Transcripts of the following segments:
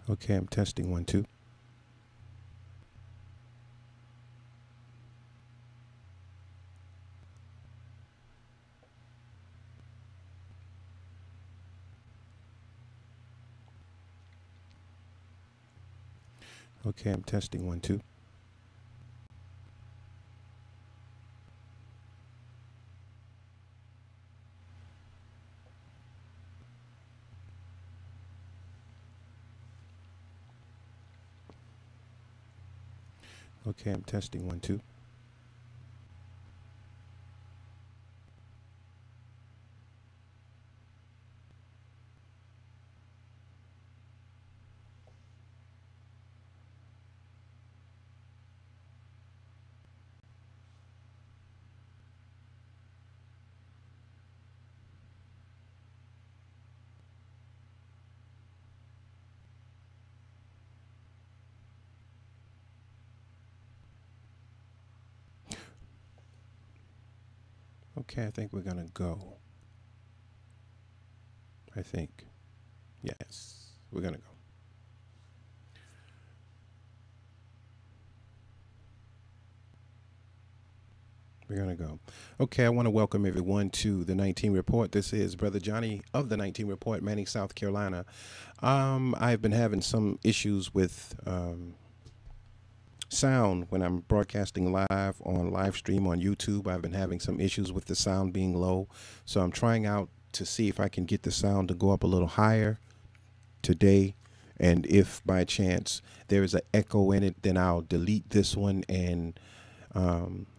Okay, I'm testing 1, 2. Okay, I'm testing 1, 2. Okay, I'm testing 1, 2. Okay, I think we're gonna go. I think. Yes, we're gonna go. We're gonna go. Okay, I want to welcome everyone to the 19 Report. This is Brother Johnny of the 19 Report, Manning, South Carolina. I've been having some issues with sound when I'm broadcasting live on live stream on YouTube. I've been having some issues with the sound being low, so I'm trying out to see if I can get the sound to go up a little higher today. And if by chance there is an echo in it, then I'll delete this one. And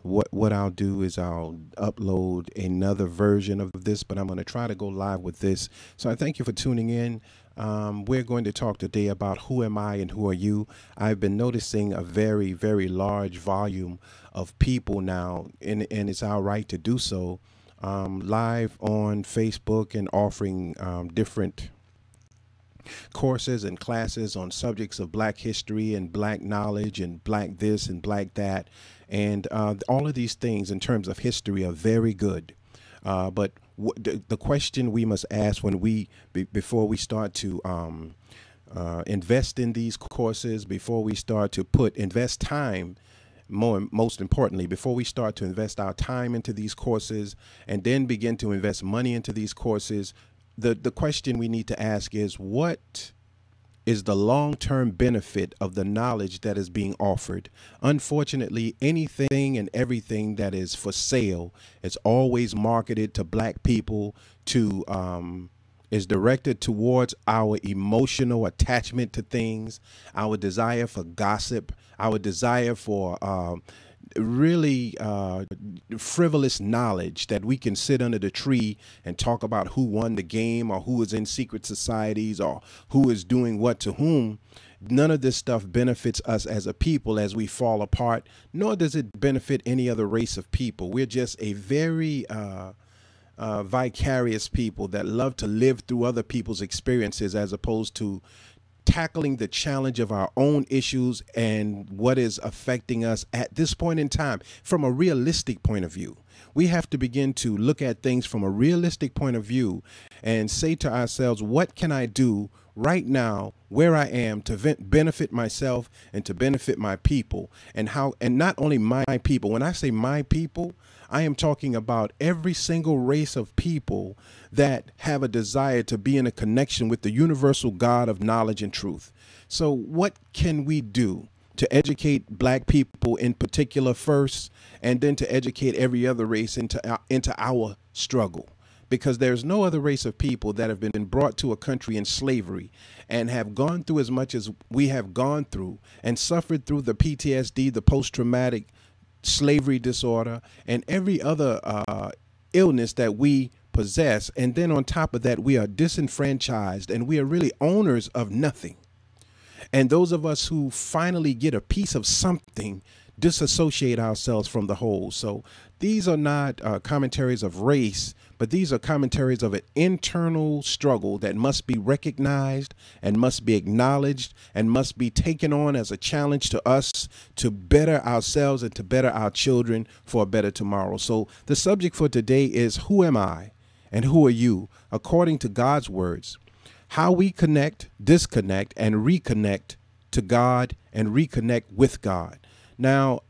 what I'll do is I'll upload another version of this, but I'm going to try to go live with this. So I thank you for tuning in. We're going to talk today about who am I and who are you. I've been noticing a very, very large volume of people now, and it's our right to do so, live on Facebook and offering different courses and classes on subjects of black history and black knowledge and black this and black that. And all of these things in terms of history are very good. But the question we must ask when before we start to invest in these courses, before we start to invest time, most importantly, before we start to invest our time into these courses and then begin to invest money into these courses, the question we need to ask is, what is the long-term benefit of the knowledge that is being offered? Unfortunately, anything and everything that is for sale is always marketed to black people, is directed towards our emotional attachment to things, our desire for gossip, our desire for really frivolous knowledge that we can sit under the tree and talk about who won the game or who is in secret societies or who is doing what to whom. None of this stuff benefits us as a people as we fall apart, nor does it benefit any other race of people. We're just a very vicarious people that love to live through other people's experiences as opposed to tackling the challenge of our own issues and what is affecting us at this point in time from a realistic point of view. We have to begin to look at things from a realistic point of view and say to ourselves, what can I do right now where I am to benefit myself and to benefit my people? And not only my people. When I say my people, I am talking about every single race of people that have a desire to be in a connection with the universal God of knowledge and truth. So what can we do to educate black people in particular first, and then to educate every other race into our struggle? Because there's no other race of people that have been brought to a country in slavery and have gone through as much as we have gone through and suffered through the PTSD, the post-traumatic slavery disorder, and every other illness that we possess. And then on top of that, we are disenfranchised and we are really owners of nothing. And those of us who finally get a piece of something disassociate ourselves from the whole. So these are not commentaries of race, but these are commentaries of an internal struggle that must be recognized and must be acknowledged and must be taken on as a challenge to us to better ourselves and to better our children for a better tomorrow. So the subject for today is, who am I and who are you? According to God's words, how we connect, disconnect, and reconnect to God and reconnect with God. Now,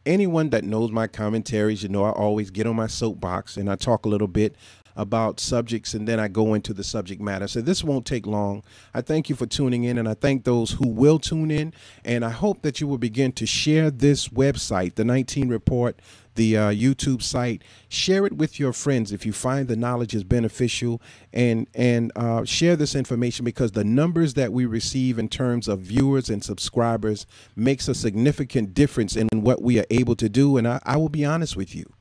anyone that knows my commentaries, you know, I always get on my soapbox and I talk a little bit about subjects and then I go into the subject matter. So this won't take long. I thank you for tuning in, and I thank those who will tune in. And I hope that you will begin to share this website, the 19 Report, the YouTube site. Share it with your friends if you find the knowledge is beneficial, and share this information, because the numbers that we receive in terms of viewers and subscribers makes a significant difference in what we are able to do. And I will be honest with you.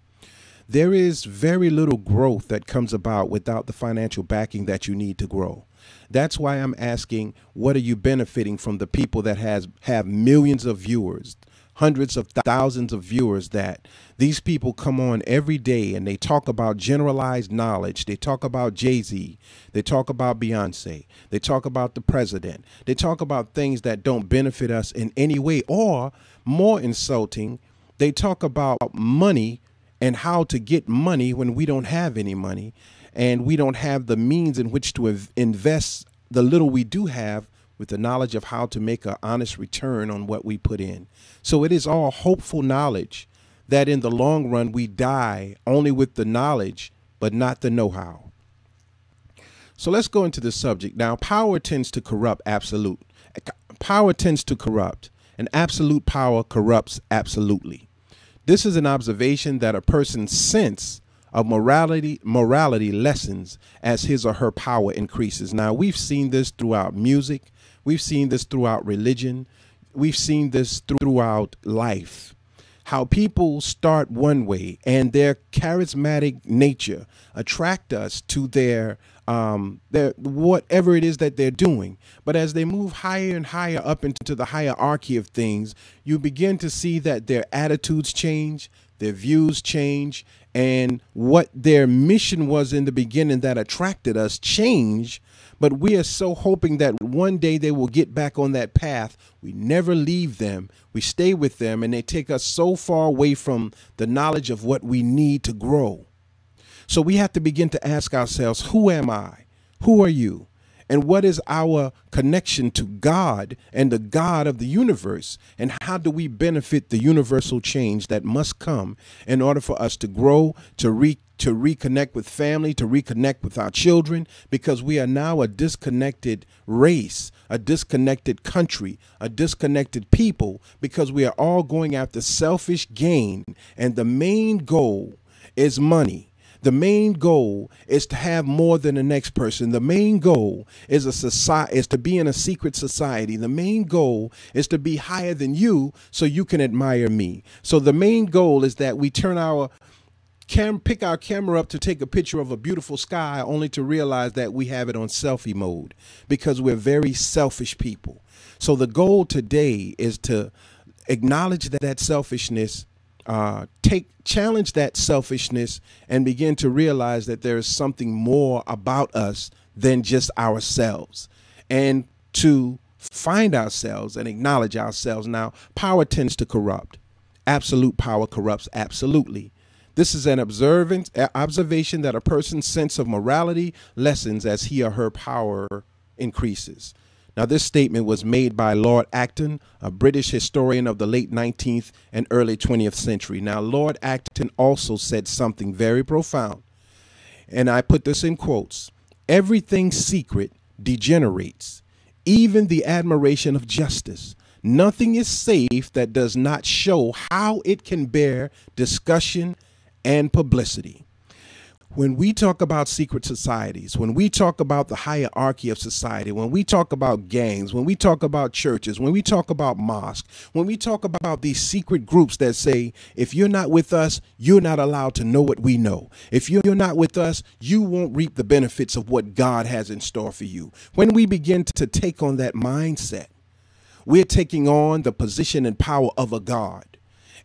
There is very little growth that comes about without the financial backing that you need to grow. That's why I'm asking, what are you benefiting from the people that have millions of viewers, hundreds of thousands of viewers, that these people come on every day and they talk about generalized knowledge. They talk about Jay-Z. They talk about Beyonce. They talk about the president. They talk about things that don't benefit us in any way, or more insulting, they talk about money and how to get money when we don't have any money and we don't have the means in which to invest the little we do have with the knowledge of how to make an honest return on what we put in. So it is all hopeful knowledge that in the long run we die only with the knowledge but not the know-how. So let's go into the subject. Now, power tends to corrupt absolute. Power tends to corrupt, and absolute power corrupts absolutely. This is an observation that a person's sense of morality lessens as his or her power increases. Now, we've seen this throughout music. We've seen this throughout religion. We've seen this throughout life. How people start one way and their charismatic nature attract us to their whatever it is that they're doing. But as they move higher and higher up into the hierarchy of things, you begin to see that their attitudes change, their views change, and what their mission was in the beginning that attracted us change. But we are so hoping that one day they will get back on that path. We never leave them. We stay with them, and they take us so far away from the knowledge of what we need to grow. So we have to begin to ask ourselves, who am I? Who are you? And what is our connection to God and the God of the universe? And how do we benefit the universal change that must come in order for us to grow, to reconnect with family, to reconnect with our children? Because we are now a disconnected race, a disconnected country, a disconnected people, because we are all going after selfish gain. And the main goal is money. The main goal is to have more than the next person. The main goal is to be in a secret society. The main goal is to be higher than you so you can admire me. So the main goal is that we turn pick our camera up to take a picture of a beautiful sky, only to realize that we have it on selfie mode, because we're very selfish people. So the goal today is to acknowledge that selfishness, challenge that selfishness, and begin to realize that there is something more about us than just ourselves, and to find ourselves and acknowledge ourselves. Now, power tends to corrupt. Absolute power corrupts absolutely. This is an observation that a person's sense of morality lessens as he or her power increases. Now, this statement was made by Lord Acton, a British historian of the late 19th and early 20th century. Now, Lord Acton also said something very profound, and I put this in quotes: "Everything secret degenerates, even the admiration of justice. Nothing is safe that does not show how it can bear discussion and publicity." When we talk about secret societies, when we talk about the hierarchy of society, when we talk about gangs, when we talk about churches, when we talk about mosques, when we talk about these secret groups that say, if you're not with us, you're not allowed to know what we know. If you're not with us, you won't reap the benefits of what God has in store for you. When we begin to take on that mindset, we're taking on the position and power of a God,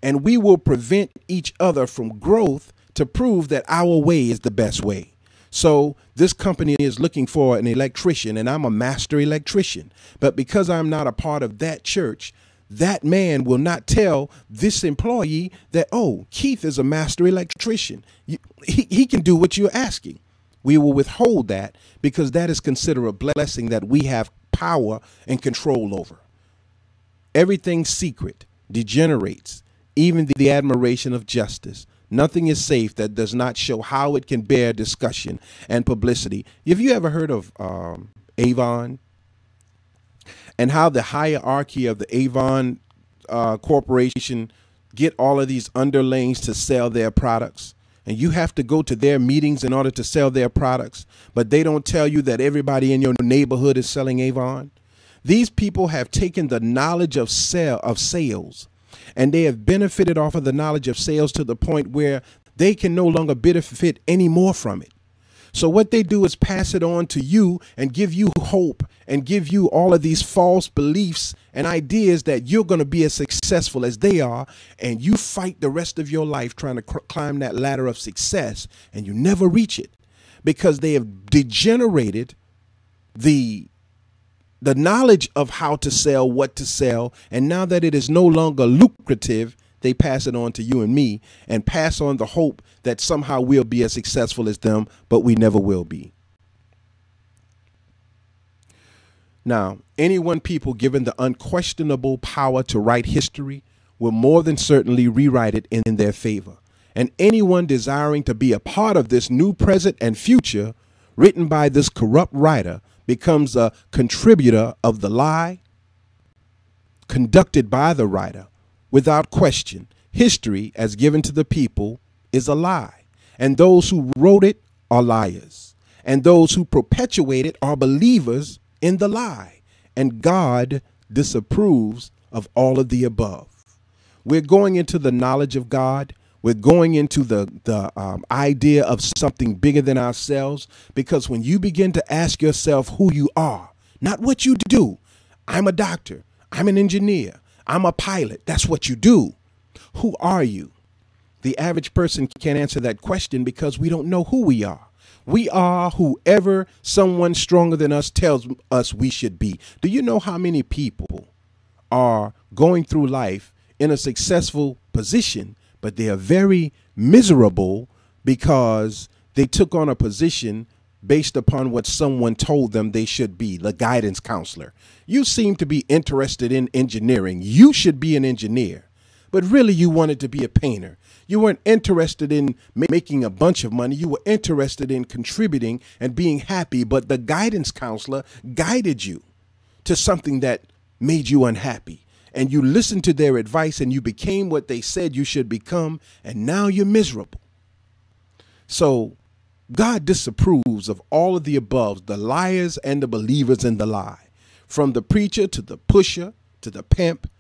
and we will prevent each other from growth to prove that our way is the best way. So this company is looking for an electrician, and I'm a master electrician. But because I'm not a part of that church, that man will not tell this employee that, oh, Keith is a master electrician. He can do what you're asking. We will withhold that because that is considered a blessing that we have power and control over. Everything secret degenerates, even the admiration of justice. Nothing is safe that does not show how it can bear discussion and publicity. Have you ever heard of Avon and how the hierarchy of the Avon corporation get all of these underlings to sell their products? And you have to go to their meetings in order to sell their products, but they don't tell you that everybody in your neighborhood is selling Avon. These people have taken the knowledge of sales, and they have benefited off of the knowledge of sales to the point where they can no longer benefit any more from it. So what they do is pass it on to you and give you hope and give you all of these false beliefs and ideas that you're going to be as successful as they are. And you fight the rest of your life trying to climb that ladder of success, and you never reach it because they have degenerated the knowledge of how to sell, what to sell. And now that it is no longer lucrative, they pass it on to you and me and pass on the hope that somehow we'll be as successful as them, but we never will be. Now, people given the unquestionable power to write history will more than certainly rewrite it in their favor. And anyone desiring to be a part of this new present and future written by this corrupt writer becomes a contributor of the lie conducted by the writer. Without question, history as given to the people is a lie, and those who wrote it are liars, and those who perpetuate it are believers in the lie, and God disapproves of all of the above. We're going into the knowledge of God. We're going into the idea of something bigger than ourselves, because when you begin to ask yourself who you are, not what you do. I'm a doctor. I'm an engineer. I'm a pilot. That's what you do. Who are you? The average person can't answer that question because we don't know who we are. We are whoever someone stronger than us tells us we should be. Do you know how many people are going through life in a successful position, but they are very miserable because they took on a position based upon what someone told them they should be, the guidance counselor? You seem to be interested in engineering. You should be an engineer, but really you wanted to be a painter. You weren't interested in making a bunch of money. You were interested in contributing and being happy, but the guidance counselor guided you to something that made you unhappy. And you listened to their advice and you became what they said you should become, and now you're miserable. So God disapproves of all of the above, the liars and the believers in the lie, from the preacher to the pusher to the pimp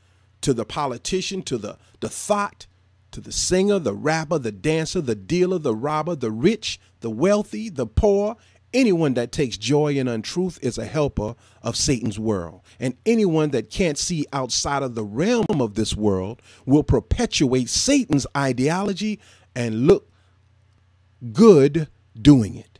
to the politician to the thought to the singer, the rapper, the dancer, the dealer, the robber, the rich, the wealthy, the poor. Anyone that takes joy in untruth is a helper of Satan's world. And anyone that can't see outside of the realm of this world will perpetuate Satan's ideology and look good doing it.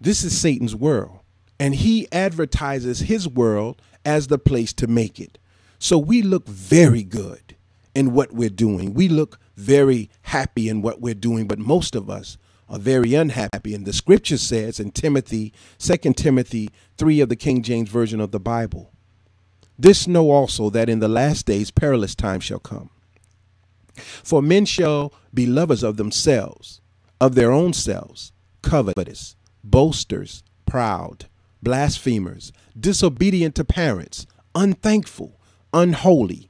This is Satan's world, and he advertises his world as the place to make it. So we look very good in what we're doing. We look very happy in what we're doing, but most of us are very unhappy. And the scripture says in Timothy, 2 Timothy 3 of the King James Version of the Bible, this know also that in the last days perilous times shall come. For men shall be lovers of themselves, of their own selves, covetous, boasters, proud, blasphemers, disobedient to parents, unthankful, unholy,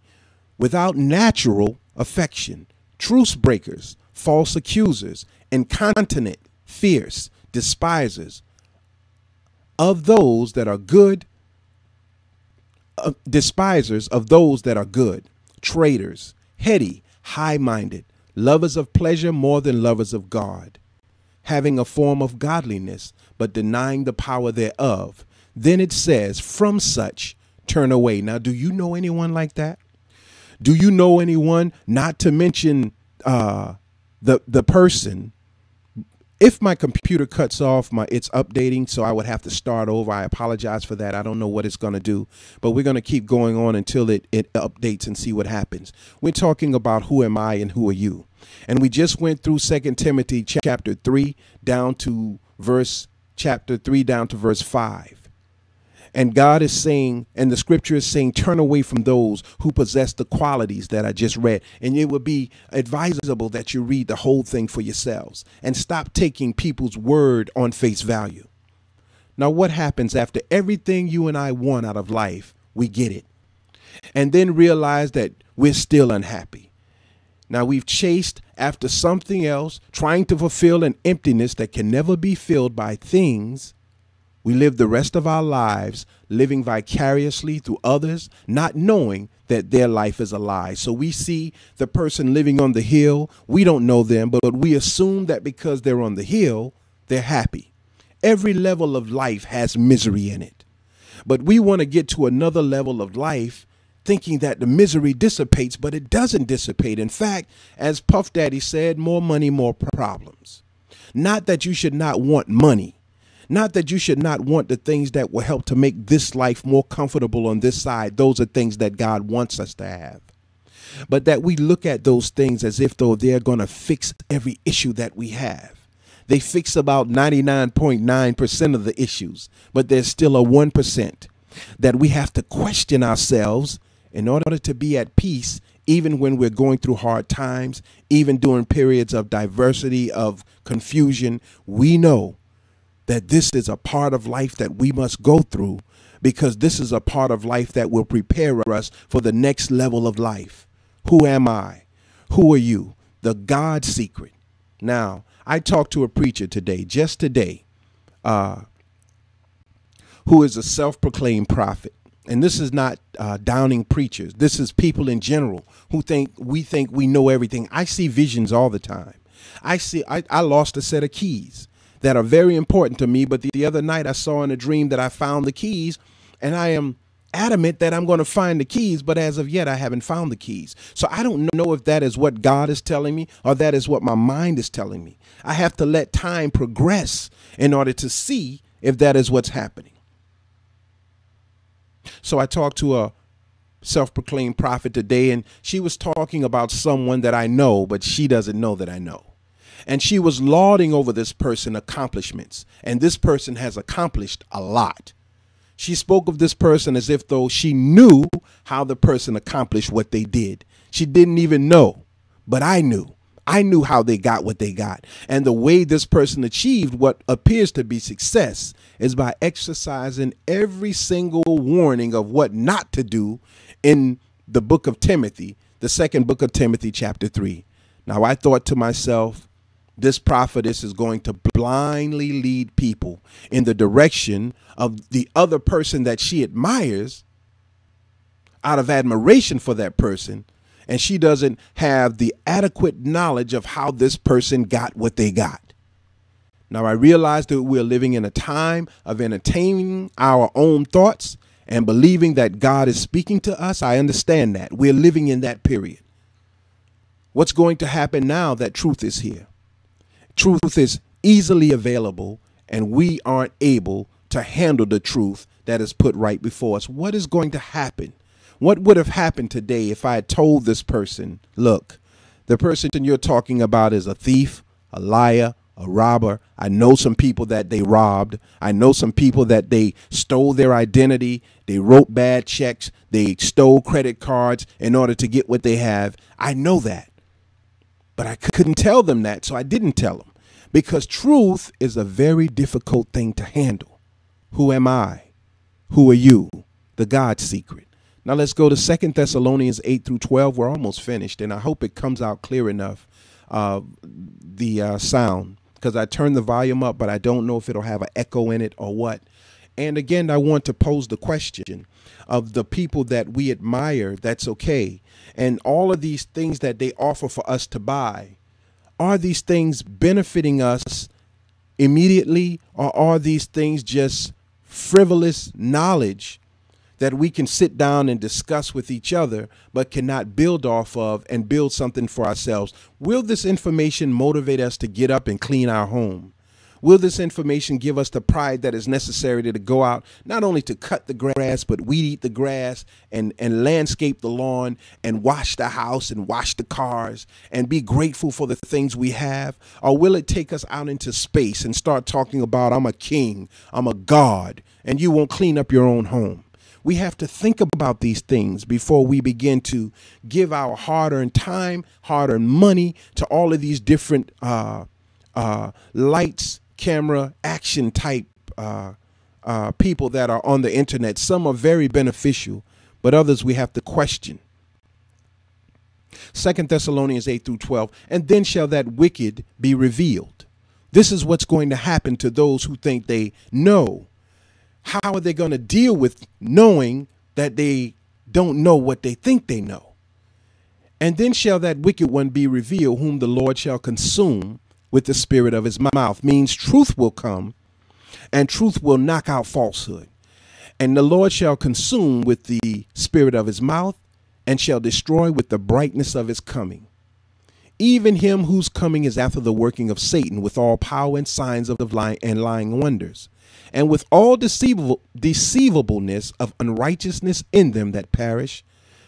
without natural affection, truce breakers, false accusers, incontinent, fierce, despisers of those that are good, despisers of those that are good, traitors, heady, high-minded, lovers of pleasure more than lovers of God, having a form of godliness, but denying the power thereof. Then it says, from such turn away. Now, do you know anyone like that? Do you know anyone, not to mention the person? If my computer cuts off, it's updating, so I would have to start over. I apologize for that. I don't know what it's going to do, but we're going to keep going on until it updates and see what happens. We're talking about who am I and who are you? And we just went through 2 Timothy chapter 3 down to verse 5. And God is saying, and the scripture is saying, turn away from those who possess the qualities that I just read. And it would be advisable that you read the whole thing for yourselves and stop taking people's word on face value. Now, what happens after everything you and I want out of life? We get it. And then realize that we're still unhappy. Now, we've chased after something else, trying to fulfill an emptiness that can never be filled by things. We live the rest of our lives living vicariously through others, not knowing that their life is a lie. So we see the person living on the hill. We don't know them, but we assume that because they're on the hill, they're happy. Every level of life has misery in it. But we want to get to another level of life thinking that the misery dissipates, but it doesn't dissipate. In fact, as Puff Daddy said, more money, more problems. Not that you should not want money. Not that you should not want the things that will help to make this life more comfortable on this side. Those are things that God wants us to have. But that we look at those things as if though they're going to fix every issue that we have. They fix about 99.9% of the issues, but there's still a 1% that we have to question ourselves in order to be at peace, even when we're going through hard times, even during periods of diversity, of confusion. We know that this is a part of life that we must go through, because this is a part of life that will prepare us for the next level of life. Who am I? Who are you? The God secret. Now, I talked to a preacher today, just today, who is a self-proclaimed prophet. And this is not downing preachers. This is people in general who think we know everything. I see visions all the time. I lost a set of keys that are very important to me. But the other night I saw in a dream that I found the keys, and I am adamant that I'm going to find the keys. But as of yet, I haven't found the keys. So I don't know if that is what God is telling me or that is what my mind is telling me. I have to let time progress in order to see if that is what's happening. So I talked to a self-proclaimed prophet today, and she was talking about someone that I know, but she doesn't know that I know. And she was lauding over this person's accomplishments. And this person has accomplished a lot. She spoke of this person as if though she knew how the person accomplished what they did. She didn't even know, but I knew. I knew how they got what they got. And the way this person achieved what appears to be success is by exercising every single warning of what not to do in the book of Timothy, the second book of Timothy, chapter 3. Now, I thought to myself, this prophetess is going to blindly lead people in the direction of the other person that she admires out of admiration for that person. And she doesn't have the adequate knowledge of how this person got what they got. Now, I realize that we're living in a time of entertaining our own thoughts and believing that God is speaking to us. I understand that. We're living in that period. What's going to happen now that truth is here? Truth is easily available, and we aren't able to handle the truth that is put right before us. What is going to happen? What would have happened today if I had told this person, look, the person you're talking about is a thief, a liar, a robber. I know some people that they robbed. I know some people that they stole their identity. They wrote bad checks. They stole credit cards in order to get what they have. I know that. But I couldn't tell them that, so I didn't tell them. Because truth is a very difficult thing to handle. Who am I? Who are you? The God secret. Now let's go to 2 Thessalonians 8 through 12. We're almost finished, and I hope it comes out clear enough, the sound, because I turned the volume up, but I don't know if it'll have an echo in it or what. And again, I want to pose the question of the people that we admire. That's okay. And all of these things that they offer for us to buy, are these things benefiting us immediately, or are these things just frivolous knowledge that we can sit down and discuss with each other, but cannot build off of and build something for ourselves? Will this information motivate us to get up and clean our home? Will this information give us the pride that is necessary to go out, not only to cut the grass, but weed eat the grass and landscape the lawn and wash the house and wash the cars and be grateful for the things we have? Or will it take us out into space and start talking about, I'm a king, I'm a god, and you won't clean up your own home? We have to think about these things before we begin to give our hard-earned time, hard-earned money to all of these different lights, camera, action type people that are on the internet. Some are very beneficial, but others we have to question. 2 Thessalonians 8-12, and then shall that wicked be revealed. This is what's going to happen to those who think they know. How are they going to deal with knowing that they don't know what they think they know? And then shall that wicked one be revealed, whom the Lord shall consume with the spirit of his mouth. Means truth will come, and truth will knock out falsehood. And the Lord shall consume with the spirit of his mouth, and shall destroy with the brightness of his coming. Even him whose coming is after the working of Satan, with all power and signs of lying wonders, and with all deceivableness of unrighteousness in them that perish,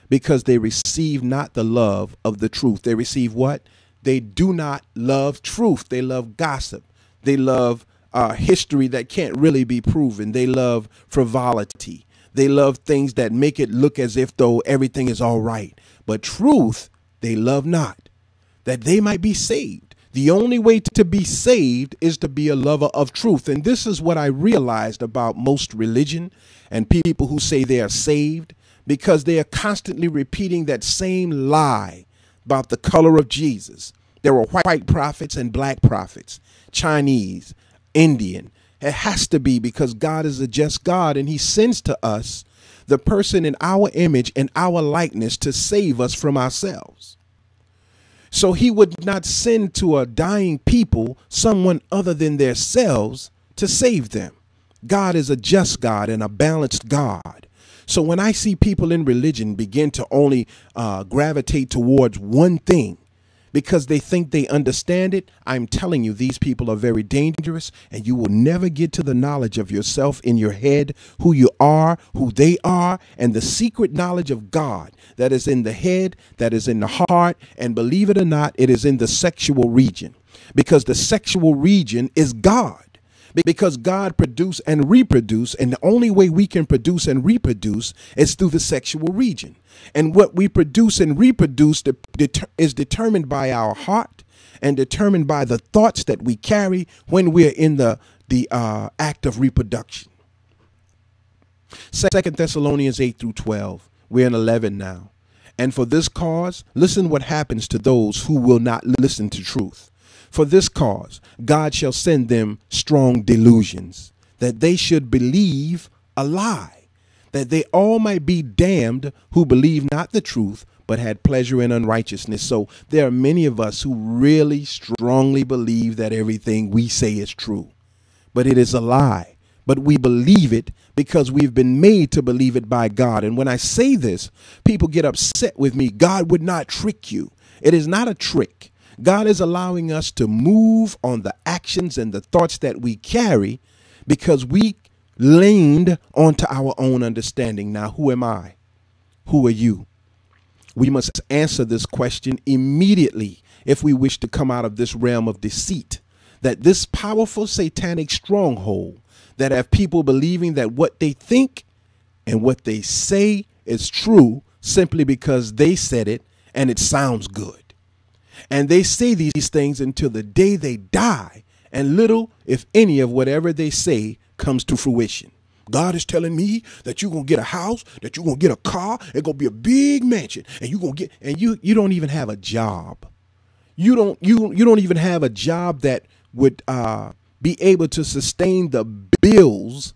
because they receive not the love of the truth. They receive what? They do not love truth. They love gossip. They love history that can't really be proven. They love frivolity. They love things that make it look as if though everything is all right. But truth, they love not, that they might be saved. The only way to be saved is to be a lover of truth. And this is what I realized about most religion and people who say they are saved, because they are constantly repeating that same lie about the color of Jesus. There were white prophets and black prophets, Chinese, Indian. It has to be, because God is a just God, and he sends to us the person in our image and our likeness to save us from ourselves. So he would not send to a dying people someone other than themselves to save them. God is a just God and a balanced God. So when I see people in religion begin to only gravitate towards one thing because they think they understand it, I'm telling you, these people are very dangerous, and you will never get to the knowledge of yourself in your head, who you are, who they are, and the secret knowledge of God that is in the head, that is in the heart, and believe it or not, it is in the sexual region, because the sexual region is God. Because God produce and reproduce, and the only way we can produce and reproduce is through the sexual region. And what we produce and reproduce is determined by our heart and determined by the thoughts that we carry when we're in the act of reproduction. 2 Thessalonians 8-12. We're in 11 now. And for this cause, listen what happens to those who will not listen to truth. For this cause, God shall send them strong delusions, that they should believe a lie, that they all might be damned who believe not the truth, but had pleasure in unrighteousness. So there are many of us who really strongly believe that everything we say is true, but it is a lie. But we believe it because we've been made to believe it by God. And when I say this, people get upset with me. God would not trick you. It is not a trick. God is allowing us to move on the actions and the thoughts that we carry because we leaned onto our own understanding. Now, who am I? Who are you? We must answer this question immediately if we wish to come out of this realm of deceit, that this powerful satanic stronghold that have people believing that what they think and what they say is true simply because they said it and it sounds good. And they say these things until the day they die, and little, if any, of whatever they say comes to fruition. God is telling me that you're going to get a house, that you're going to get a car, it's going to be a big mansion, and you're going to get, and you don't even have a job. You don't even have a job that would be able to sustain the bills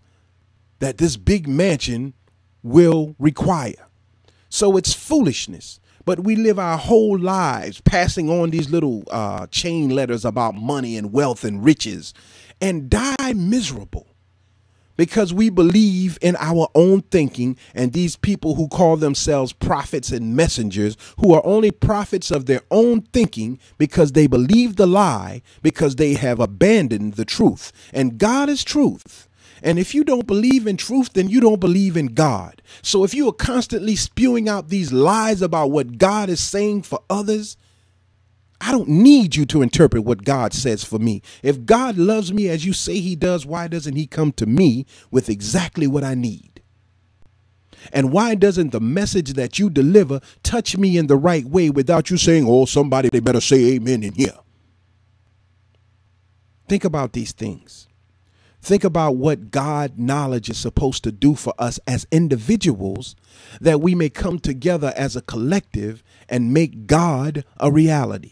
that this big mansion will require. So it's foolishness. But we live our whole lives passing on these little chain letters about money and wealth and riches and die miserable because we believe in our own thinking, and these people who call themselves prophets and messengers, who are only prophets of their own thinking because they believe the lie, because they have abandoned the truth. And God is truth. And if you don't believe in truth, then you don't believe in God. So if you are constantly spewing out these lies about what God is saying for others, I don't need you to interpret what God says for me. If God loves me as you say he does, why doesn't he come to me with exactly what I need? And why doesn't the message that you deliver touch me in the right way without you saying, oh, somebody, they better say amen in here? Think about these things. Think about what God knowledge is supposed to do for us as individuals, that we may come together as a collective and make God a reality.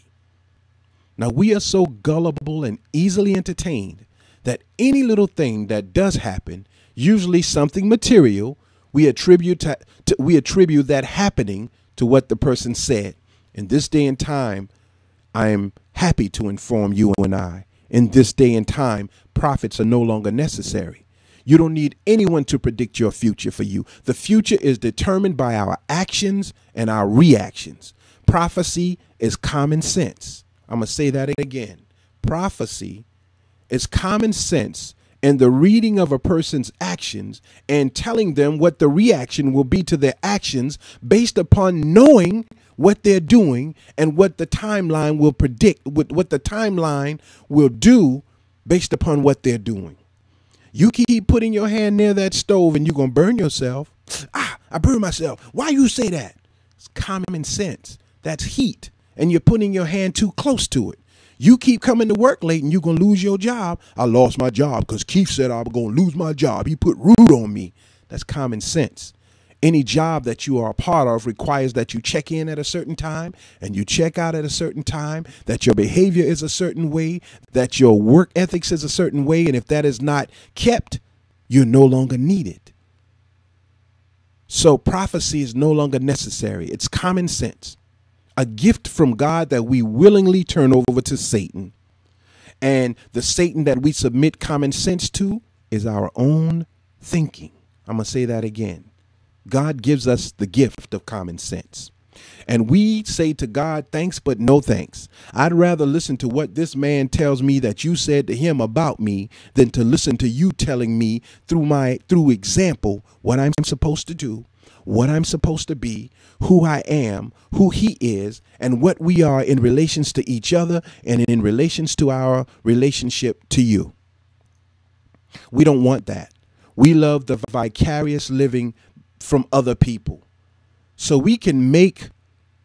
Now, we are so gullible and easily entertained that any little thing that does happen, usually something material, we attribute that happening to what the person said. In this day and time, I am happy to inform you and I, in this day and time, prophets are no longer necessary. You don't need anyone to predict your future for you. The future is determined by our actions and our reactions. Prophecy is common sense. I'm going to say that again. Prophecy is common sense in the reading of a person's actions and telling them what the reaction will be to their actions based upon knowing what they're doing and what the timeline will predict, what the timeline will do based upon what they're doing. You keep putting your hand near that stove and you're going to burn yourself. I burned myself. Why you say that? It's common sense. That's heat. And you're putting your hand too close to it. You keep coming to work late and you're going to lose your job. I lost my job because Keith said I was going to lose my job. He put rude on me. That's common sense. Any job that you are a part of requires that you check in at a certain time and you check out at a certain time, that your behavior is a certain way, that your work ethics is a certain way. And if that is not kept, you're no longer needed. So prophecy is no longer necessary. It's common sense. A gift from God that we willingly turn over to Satan. And the Satan that we submit common sense to is our own thinking. I'm going to say that again. God gives us the gift of common sense. And we say to God, thanks, but no thanks. I'd rather listen to what this man tells me that you said to him about me than to listen to you telling me through example what I'm supposed to do, what I'm supposed to be, who I am, who he is, and what we are in relations to each other and in relations to our relationship to you. We don't want that. We love the vicarious living from other people. So we can make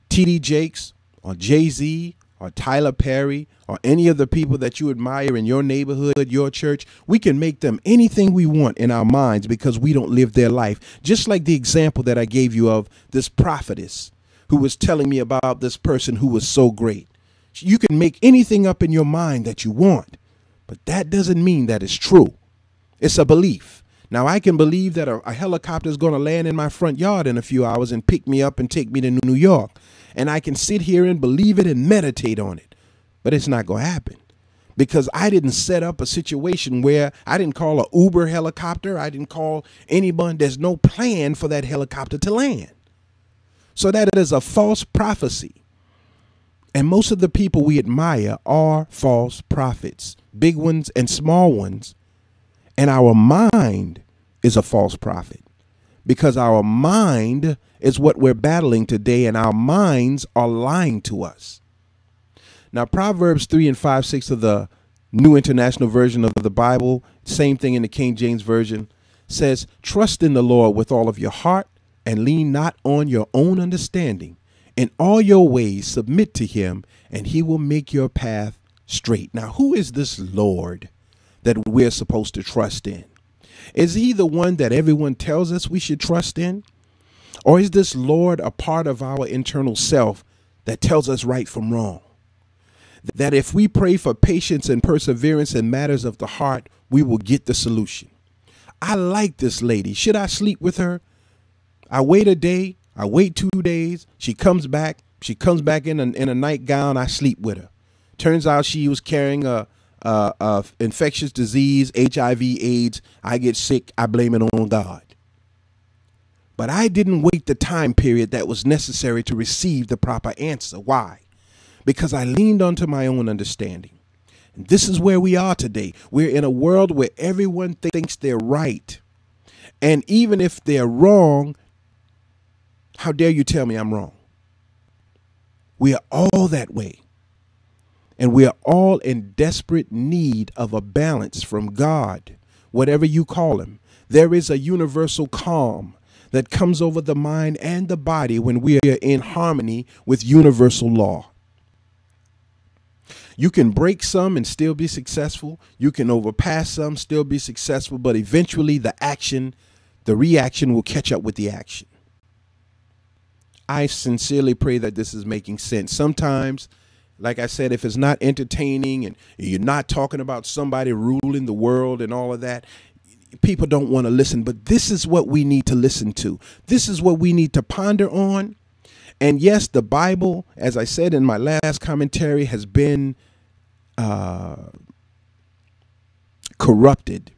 T.D. Jakes or Jay-Z or Tyler Perry or any of the people that you admire in your neighborhood, your church, we can make them anything we want in our minds because we don't live their life. Just like the example that I gave you of this prophetess who was telling me about this person who was so great. You can make anything up in your mind that you want, but that doesn't mean that it's true. It's a belief. Now, I can believe that a helicopter is going to land in my front yard in a few hours and pick me up and take me to New York. And I can sit here and believe it and meditate on it. But it's not going to happen because I didn't set up a situation where I didn't call an Uber helicopter. I didn't call anyone. There's no plan for that helicopter to land. So that is a false prophecy. And most of the people we admire are false prophets, big ones and small ones. And our mind is a false prophet because our mind is what we're battling today, and our minds are lying to us. Now, Proverbs 3 and 5, 6 of the New International Version of the Bible, same thing in the King James Version, says, trust in the Lord with all of your heart and lean not on your own understanding. In all your ways submit to him, and he will make your path straight. Now, who is this Lord that we're supposed to trust in? Is he the one that everyone tells us we should trust in? Or is this Lord a part of our internal self that tells us right from wrong? That if we pray for patience and perseverance in matters of the heart, we will get the solution. I like this lady. Should I sleep with her? I wait a day. I wait 2 days. She comes back. She comes back in a nightgown. I sleep with her. Turns out she was carrying a infectious disease, HIV, AIDS, I get sick, I blame it on God. But I didn't wait the time period that was necessary to receive the proper answer. Why? Because I leaned onto my own understanding. And this is where we are today. We're in a world where everyone thinks they're right. And even if they're wrong, how dare you tell me I'm wrong? We are all that way. And we are all in desperate need of a balance from God, whatever you call him. There is a universal calm that comes over the mind and the body when we are in harmony with universal law. You can break some and still be successful. You can overpass some, still be successful, but eventually the reaction will catch up with the action. I sincerely pray that this is making sense. Sometimes, like I said, if it's not entertaining and you're not talking about somebody ruling the world and all of that, people don't want to listen. But this is what we need to listen to. This is what we need to ponder on. And yes, the Bible, as I said in my last commentary, has been corrupted.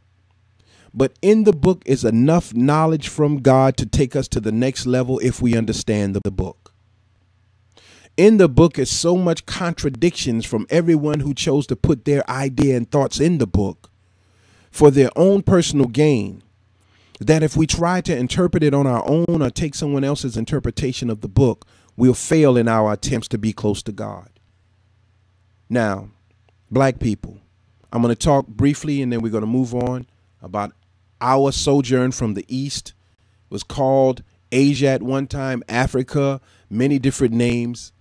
But in the book is enough knowledge from God to take us to the next level if we understand the book. In the book is so much contradictions from everyone who chose to put their idea and thoughts in the book for their own personal gain, that if we try to interpret it on our own or take someone else's interpretation of the book, we'll fail in our attempts to be close to God. Now, black people, I'm going to talk briefly and then we're going to move on about our sojourn from the East. It was called Asia at one time, Africa, many different names,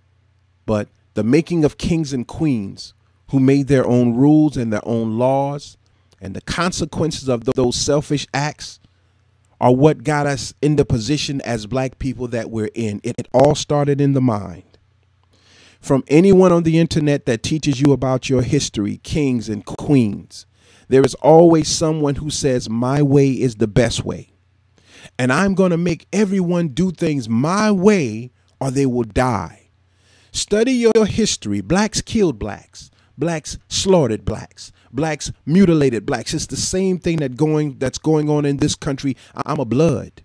but the making of kings and queens who made their own rules and their own laws, and the consequences of those selfish acts are what got us in the position as black people that we're in. It all started in the mind. From anyone on the internet that teaches you about your history, kings and queens, there is always someone who says my way is the best way. And I'm going to make everyone do things my way or they will die. Study your history. Blacks killed blacks. Blacks slaughtered blacks. Blacks mutilated blacks. It's the same thing that's going on in this country. I'm a blood.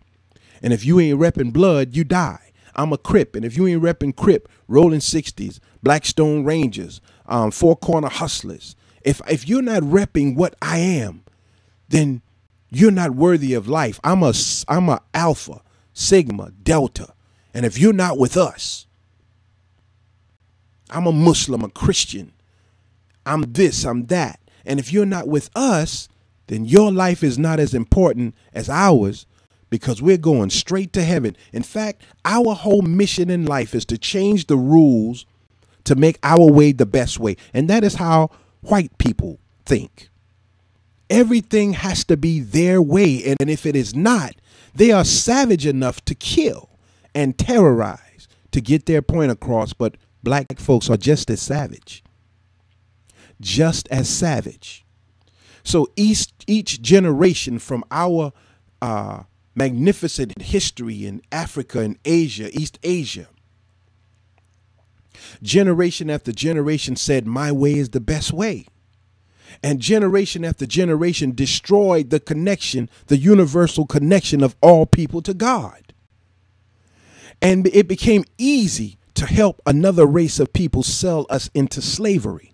And if you ain't repping blood, you die. I'm a Crip. And if you ain't repping Crip, Rolling 60s, Blackstone Rangers, Four Corner Hustlers. If you're not repping what I am, then you're not worthy of life. I'm a Alpha, Sigma, Delta. And if you're not with us, I'm a Muslim, a Christian. I'm this, I'm that. And if you're not with us, then your life is not as important as ours, because we're going straight to heaven. In fact, our whole mission in life is to change the rules to make our way the best way. And that is how white people think. Everything has to be their way. And if it is not, they are savage enough to kill and terrorize to get their point across. But black folks are just as savage. Just as savage. So each generation from our magnificent history in Africa and Asia, East Asia, generation after generation said my way is the best way. And generation after generation destroyed the connection, the universal connection of all people to God. And it became easy to help another race of people sell us into slavery.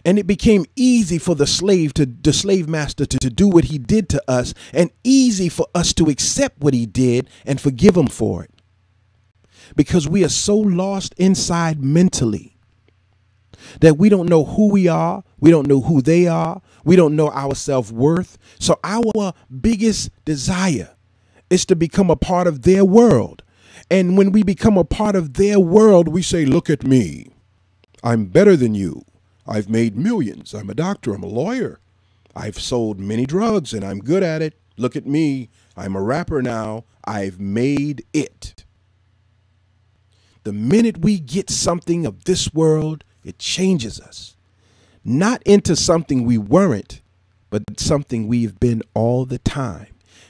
And it became easy for the slave master to do what he did to us, and easy for us to accept what he did and forgive him for it. Because we are so lost inside mentally that we don't know who we are. We don't know who they are. We don't know our self-worth. So our biggest desire is to become a part of their world. And when we become a part of their world, we say, look at me. I'm better than you. I've made millions. I'm a doctor. I'm a lawyer. I've sold many drugs and I'm good at it. Look at me. I'm a rapper now. I've made it. The minute we get something of this world, it changes us. Not into something we weren't, but something we've been all the time.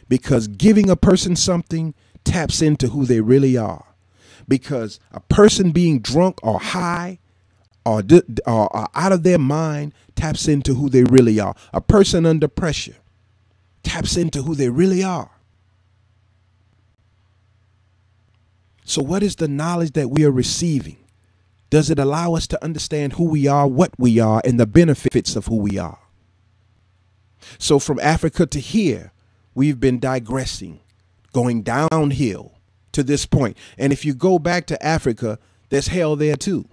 Because giving a person something taps into who they really are. Because a person being drunk or high are out of their mind taps into who they really are. A person under pressure taps into who they really are. So what is the knowledge that we are receiving? Does it allow us to understand who we are, what we are, and the benefits of who we are? So from Africa to here, we've been digressing, going downhill to this point. And if you go back to Africa, there's hell there too.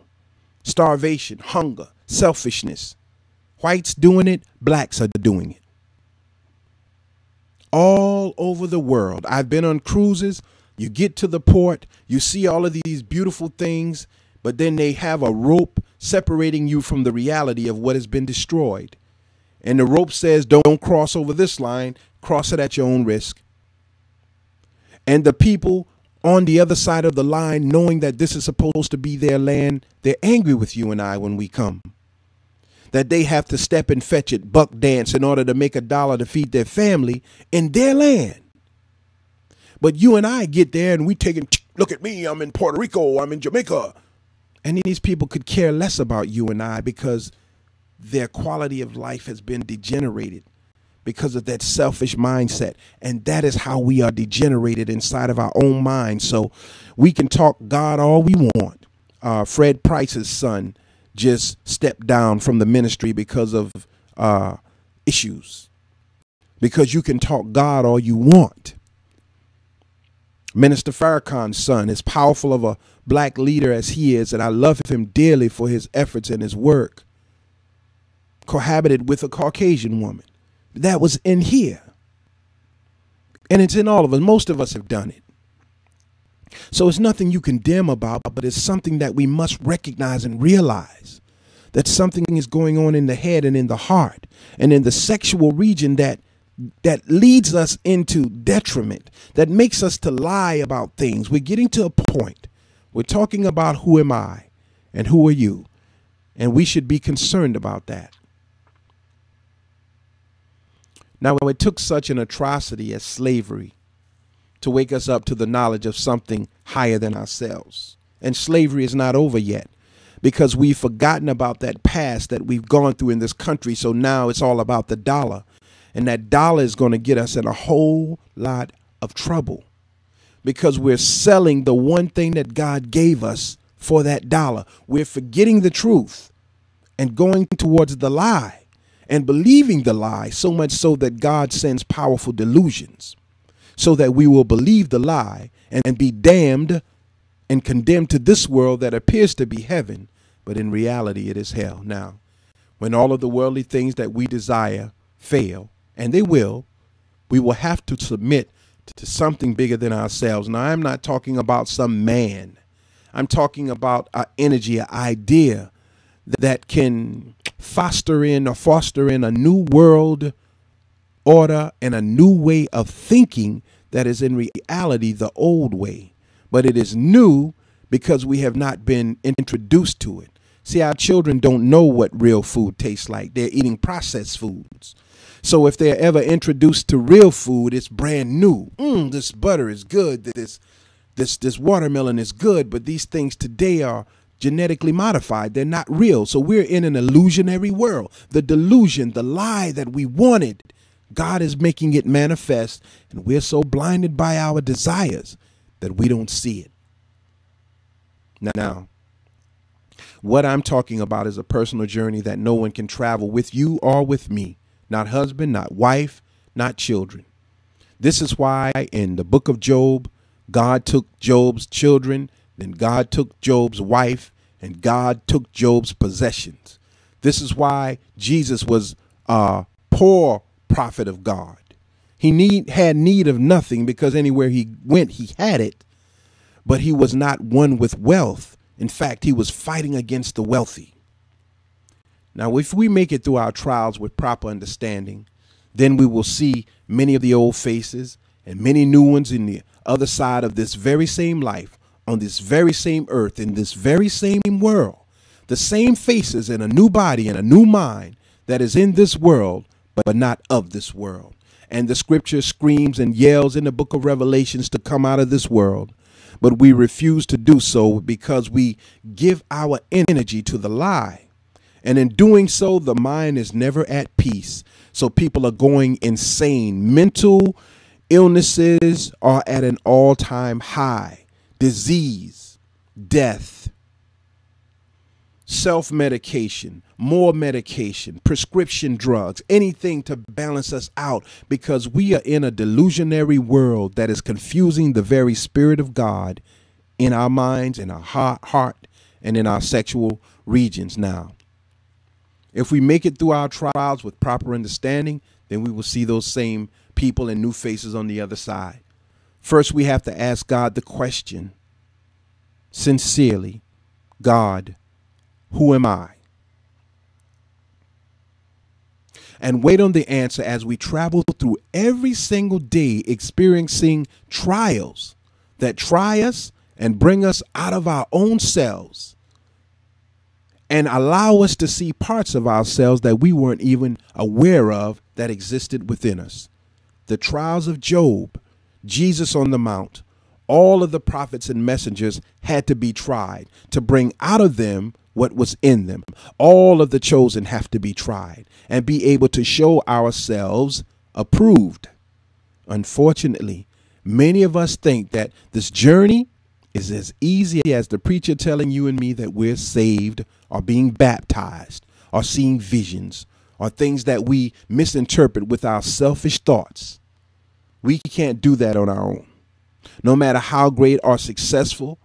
Starvation, hunger, selfishness. Whites doing it, blacks are doing it. All over the world. I've been on cruises. You get to the port, you see all of these beautiful things, but then they have a rope separating you from the reality of what has been destroyed. And the rope says, don't cross over this line, cross it at your own risk. And the people on the other side of the line, knowing that this is supposed to be their land, they're angry with you and I when we come. That they have to step and fetch it, buck dance in order to make $1 to feed their family in their land. But you and I get there and we take it, look at me, I'm in Puerto Rico, I'm in Jamaica. And these people could care less about you and I because their quality of life has been degenerated because of that selfish mindset. And that is how we are degenerated inside of our own minds. So we can talk God all we want. Fred Price's son just stepped down from the ministry because of issues. Because you can talk God all you want. Minister Farrakhan's son, as powerful of a black leader as he is, and I love him dearly for his efforts and his work, cohabited with a Caucasian woman. That was in here. And it's in all of us. Most of us have done it. So it's nothing you condemn about, but it's something that we must recognize and realize that something is going on in the head and in the heart and in the sexual region that leads us into detriment, that makes us to lie about things. We're getting to a point. We're talking about who am I and who are you? And we should be concerned about that. Now, it took such an atrocity as slavery to wake us up to the knowledge of something higher than ourselves. And slavery is not over yet because we've forgotten about that past that we've gone through in this country. So now it's all about the dollar. And that dollar is going to get us in a whole lot of trouble because we're selling the one thing that God gave us for that dollar. We're forgetting the truth and going towards the lie and believing the lie, so much so that God sends powerful delusions so that we will believe the lie and be damned and condemned to this world that appears to be heaven, but in reality it is hell. Now, when all of the worldly things that we desire fail, and they will, we will have to submit to something bigger than ourselves. Now, I'm not talking about some man. I'm talking about an energy, an idea that can foster in a new world order and a new way of thinking that is in reality the old way. But it is new because we have not been introduced to it. See, our children don't know what real food tastes like. They're eating processed foods. So if they're ever introduced to real food, it's brand new. This butter is good. This watermelon is good. But these things today are genetically modified. They're not real. So we're in an illusionary world. The delusion, the lie that we wanted, God is making it manifest. And we're so blinded by our desires that we don't see it. Now, what I'm talking about is a personal journey that no one can travel with you or with me. Not husband, not wife, not children. This is why in the book of Job, God took Job's children, then God took Job's wife, and God took Job's possessions. This is why Jesus was a poor prophet of God. He had need of nothing because anywhere he went, he had it. But he was not one with wealth. In fact, he was fighting against the wealthy. Now, if we make it through our trials with proper understanding, then we will see many of the old faces and many new ones in the other side of this very same life, on this very same earth, in this very same world. The same faces in a new body and a new mind that is in this world, but not of this world. And the scripture screams and yells in the book of Revelations to come out of this world. but we refuse to do so because we give our energy to the lie. And in doing so, the mind is never at peace. So people are going insane. Mental illnesses are at an all-time high. Disease, death, self-medication, more medication, prescription drugs, anything to balance us out, because we are in a delusionary world that is confusing the very spirit of God in our minds, in our heart, and in our sexual regions now. If we make it through our trials with proper understanding, then we will see those same people and new faces on the other side. First, we have to ask God the question, sincerely, God, who am I? And wait on the answer as we travel through every single day experiencing trials that try us and bring us out of our own selves and allow us to see parts of ourselves that we weren't even aware of that existed within us. The trials of Job, Jesus on the Mount, all of the prophets and messengers had to be tried to bring out of them what was in them. All of the chosen have to be tried and be able to show ourselves approved. Unfortunately, many of us think that this journey is as easy as the preacher telling you and me that we're saved or being baptized or seeing visions or things that we misinterpret with our selfish thoughts. We can't do that on our own. No matter how great or successful,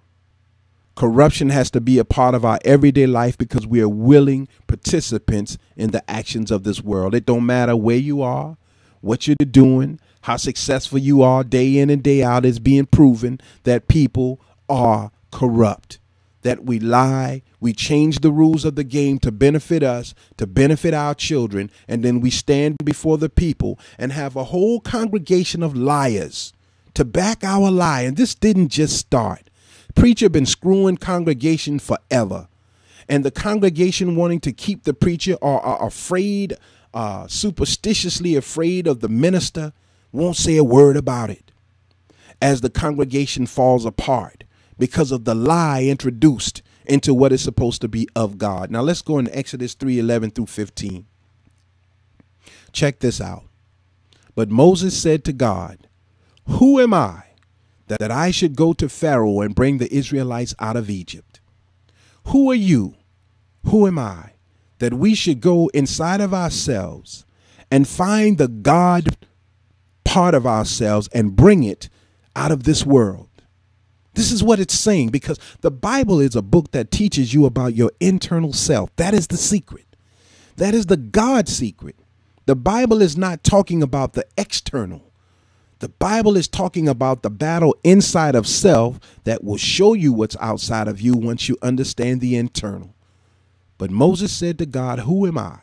corruption has to be a part of our everyday life because we are willing participants in the actions of this world. It don't matter where you are, what you're doing, how successful you are day in and day out. Is being proven that people are corrupt, that we lie, we change the rules of the game to benefit us, to benefit our children, and then we stand before the people and have a whole congregation of liars to back our lie. And this didn't just start. Preacher been screwing congregation forever, and the congregation wanting to keep the preacher are afraid, superstitiously afraid of the minister, won't say a word about it as the congregation falls apart because of the lie introduced into what is supposed to be of God. Now let's go into Exodus 3:11 through 15. Check this out. But Moses said to God, "Who am I that I should go to Pharaoh and bring the Israelites out of Egypt? Who are you? Who am I that we should go inside of ourselves and find the God part of ourselves and bring it out of this world?" This is what it's saying, because the Bible is a book that teaches you about your internal self. That is the secret. That is the God secret. The Bible is not talking about the external. The Bible is talking about the battle inside of self that will show you what's outside of you once you understand the internal. But Moses said to God, "Who am I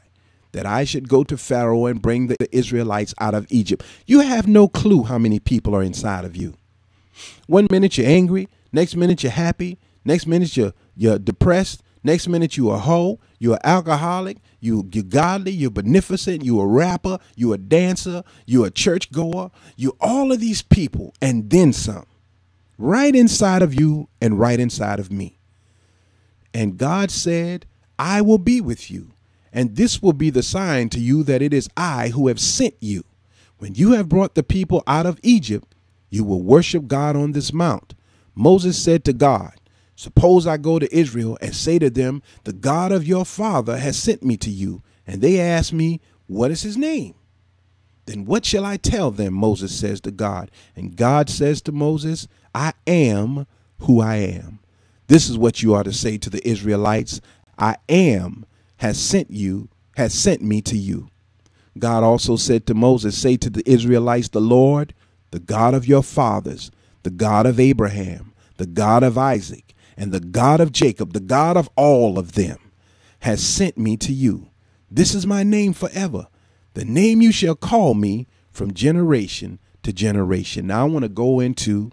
that I should go to Pharaoh and bring the Israelites out of Egypt?" You have no clue how many people are inside of you. One minute you're angry, next minute you're happy, next minute you're depressed, next minute you're a hoe, you're an alcoholic, you're godly, you're beneficent, you're a rapper, you're a dancer, you're a churchgoer, you're all of these people and then some, right inside of you and right inside of me. And God said, "I will be with you, and this will be the sign to you that it is I who have sent you. When you have brought the people out of Egypt, you will worship God on this mount." Moses said to God, "Suppose I go to Israel and say to them, 'The God of your father has sent me to you,' and they ask me, 'What is his name?' Then what shall I tell them?" Moses says to God. And God says to Moses, "I am who I am." This is what you are to say to the Israelites. "I am has sent me to you." God also said to Moses, "Say to the Israelites, the Lord, the God of your fathers, the God of Abraham, the God of Isaac, and the God of Jacob, the God of all of them, has sent me to you. This is my name forever, the name you shall call me from generation to generation." Now I want to go into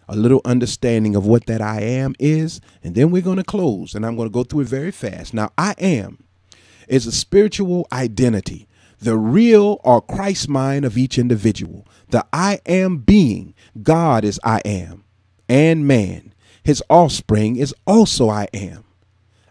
a little understanding of what that I am is, and then we're going to close, and I'm going to go through it very fast. Now, I am is a spiritual identity, the real or Christ mind of each individual. The I am being, God is I am. and man. His offspring is also I am.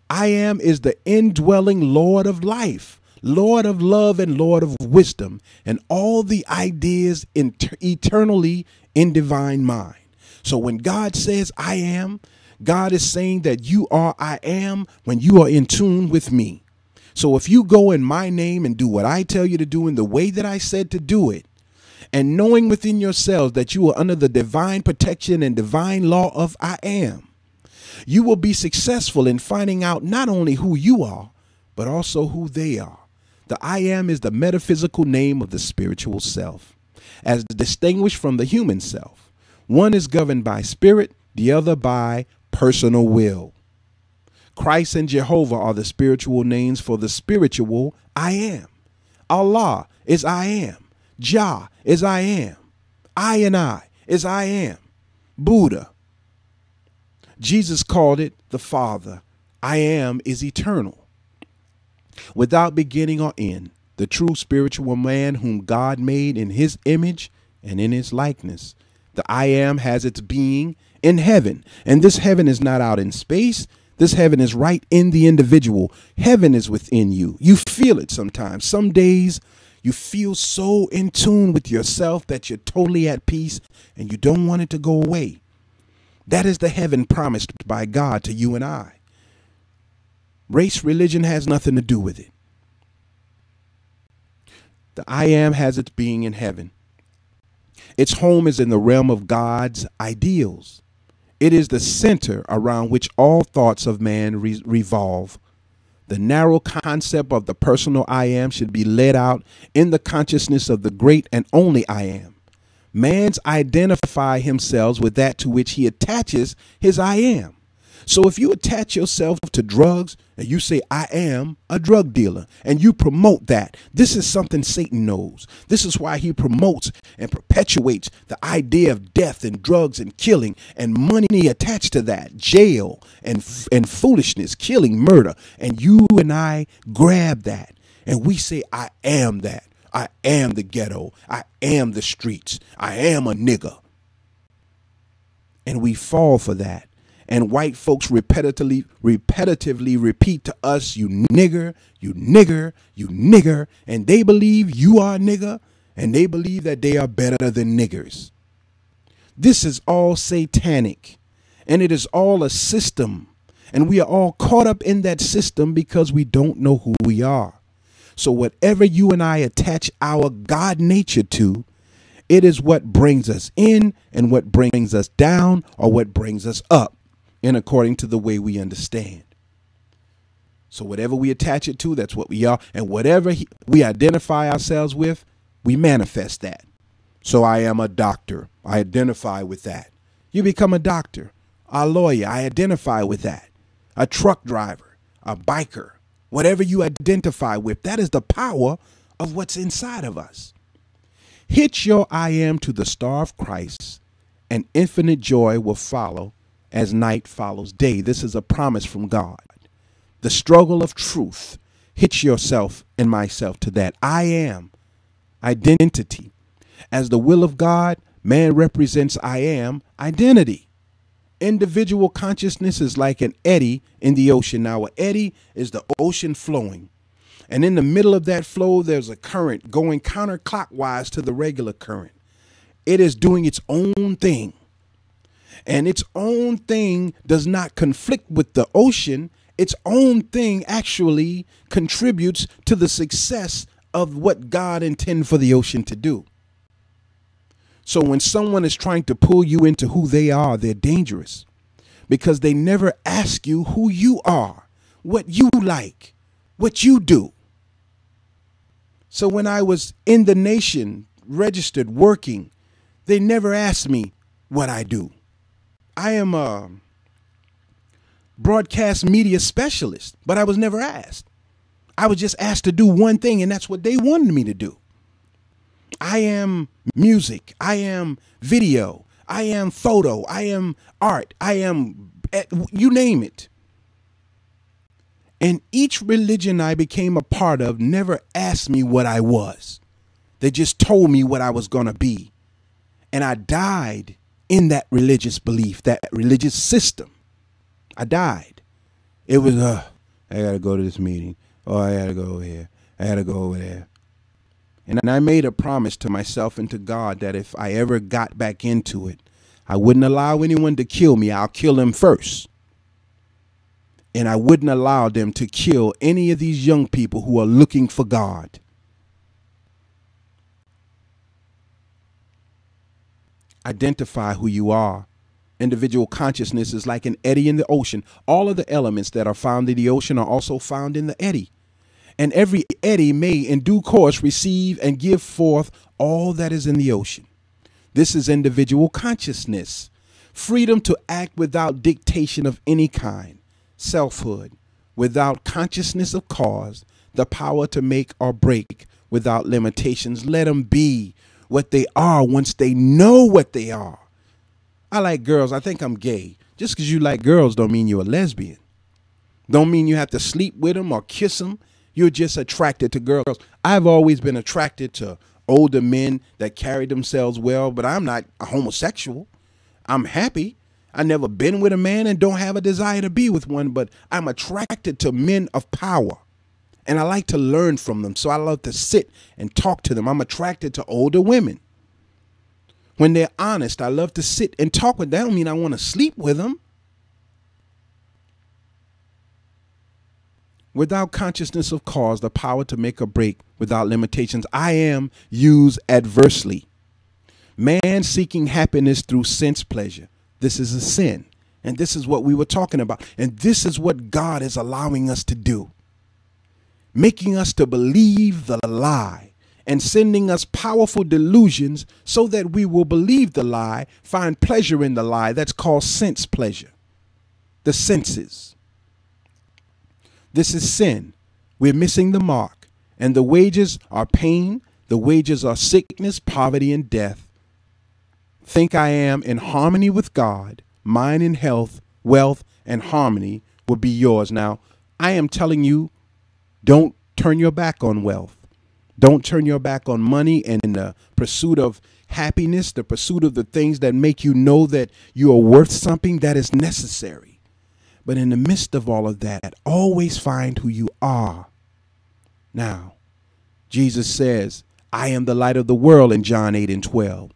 I am is the indwelling Lord of life, Lord of love, and Lord of wisdom, and all the ideas eternally in divine mind. So when God says I am, God is saying that you are I am when you are in tune with me. So if you go in my name and do what I tell you to do in the way that I said to do it, and knowing within yourselves that you are under the divine protection and divine law of I am, you will be successful in finding out not only who you are, but also who they are. The I am is the metaphysical name of the spiritual self, as distinguished from the human self. One is governed by spirit, the other by personal will. Christ and Jehovah are the spiritual names for the spiritual I am. Allah is I am. Jah is I am. I and I is I am. Buddha. Jesus called it the Father. I am is eternal, without beginning or end, the true spiritual man whom God made in his image and in his likeness. The I am has its being in heaven, and this heaven is not out in space. This heaven is right in the individual. Heaven is within you. You feel it sometimes. Some days you feel so in tune with yourself that you're totally at peace and you don't want it to go away. That is the heaven promised by God to you and I. Race, religion has nothing to do with it. The I am has its being in heaven. Its home is in the realm of God's ideals. It is the center around which all thoughts of man revolve. The narrow concept of the personal I am should be led out in the consciousness of the great and only I am. Man's identify himself with that to which he attaches his I am. So if you attach yourself to drugs and you say, I am a drug dealer, and you promote that, this is something Satan knows. This is why he promotes and perpetuates the idea of death and drugs and killing and money attached to that, jail and foolishness, killing, murder. And you and I grab that and we say, I am that. I am the ghetto. I am the streets. I am a nigger. And we fall for that. And white folks repetitively repeat to us, you nigger, you nigger, you nigger. And they believe you are a nigger, and they believe that they are better than niggers. This is all satanic, and it is all a system. And we are all caught up in that system because we don't know who we are. So whatever you and I attach our God nature to, it is what brings us in and what brings us down or what brings us up. And according to the way we understand. So whatever we attach it to, that's what we are. And whatever we identify ourselves with, we manifest that. So I am a doctor. I identify with that. You become a doctor, a lawyer. I identify with that. A truck driver, a biker, whatever you identify with, that is the power of what's inside of us. Hitch your I am to the star of Christ, and infinite joy will follow as night follows day. This is a promise from God. The struggle of truth. Hitch yourself and myself to that. I am identity. As the will of God, man represents I am identity. Individual consciousness is like an eddy in the ocean. Now, an eddy is the ocean flowing. And in the middle of that flow, there's a current going counterclockwise to the regular current. It is doing its own thing. And its own thing does not conflict with the ocean. Its own thing actually contributes to the success of what God intended for the ocean to do. So when someone is trying to pull you into who they are, they're dangerous because they never ask you who you are, what you like, what you do. So when I was in the nation, registered, working, they never asked me what I do. I am a broadcast media specialist, but I was never asked. I was just asked to do one thing, and that's what they wanted me to do. I am music. I am video. I am photo. I am art. I am, you name it. And each religion I became a part of never asked me what I was. They just told me what I was going to be. And I died in that religious belief, that religious system. I died. It was, I got to go to this meeting. Oh, I got to go over here. I got to go over there. And I made a promise to myself and to God that if I ever got back into it, I wouldn't allow anyone to kill me. I'll kill them first. And I wouldn't allow them to kill any of these young people who are looking for God. Identify who you are. Individual consciousness is like an eddy in the ocean. All of the elements that are found in the ocean are also found in the eddy. And every eddy may in due course receive and give forth all that is in the ocean. This is individual consciousness. Freedom to act without dictation of any kind. Selfhood, without consciousness of cause. The power to make or break without limitations. Let them be what they are once they know what they are. I like girls. I think I'm gay. Just because you like girls don't mean you're a lesbian. Don't mean you have to sleep with them or kiss them. You're just attracted to girls. I've always been attracted to older men that carry themselves well, but I'm not a homosexual. I'm happy. I've never been with a man and don't have a desire to be with one, but I'm attracted to men of power. And I like to learn from them, so I love to sit and talk to them. I'm attracted to older women. When they're honest, I love to sit and talk with them. That don't mean I want to sleep with them. Without consciousness of cause, the power to make or break without limitations, I am used adversely. Man seeking happiness through sense pleasure. This is a sin. And this is what we were talking about. And this is what God is allowing us to do. Making us to believe the lie and sending us powerful delusions so that we will believe the lie, find pleasure in the lie. That's called sense pleasure. The senses. This is sin. We're missing the mark. And the wages are pain. The wages are sickness, poverty, and death. Think I am in harmony with God. Mine in health, wealth, and harmony will be yours. Now, I am telling you, don't turn your back on wealth. Don't turn your back on money and in the pursuit of happiness, the pursuit of the things that make you know that you are worth something that is necessary. But in the midst of all of that, always find who you are. Now, Jesus says, I am the light of the world in John 8:12.